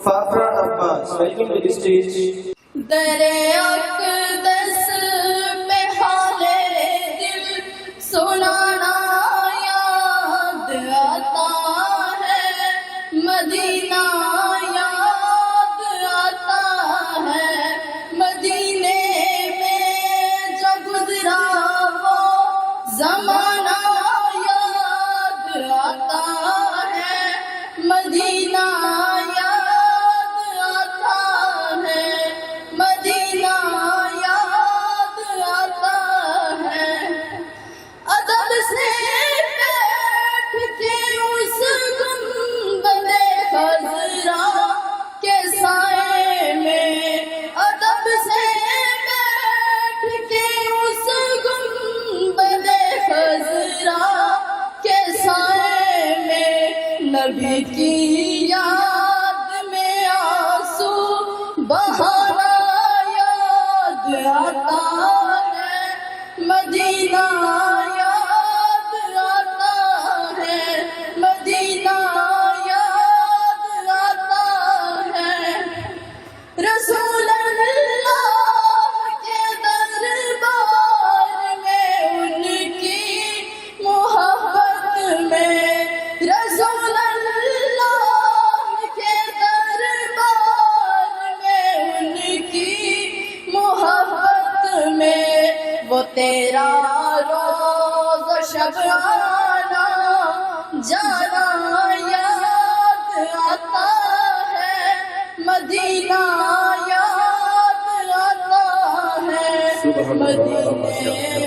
Fafra Abbas, welcome to the stage. درے اقدس پہ حالے دل سنانا یاد آتا ہے، مدینہ یاد آتا ہے، مدینے میں جو گزرا وہ زمانہ یاد آتا ہے، مدینہ یاد آتا ہے، مدینہ یاد آتا ہے۔ ادب سے بیٹھ کے اس گنبد خضرا کے سائے میں، ادب سے بیٹھ کے اس گنبد خضرا کے سائے میں، نبی کی یاد میں آنسو بہانا یاد آتا ہے، مدینہ یاد آتا ہے، مدینہ یاد آتا ہے۔ رسول اللہ کے دربار میں ان کی محبت میں، رسول اللہ کے دربار میں ان کی محبت میں، وہ تیرا روز و شب آنا جانا یاد آتا ہے، مدینہ یاد آتا ہے، مدینے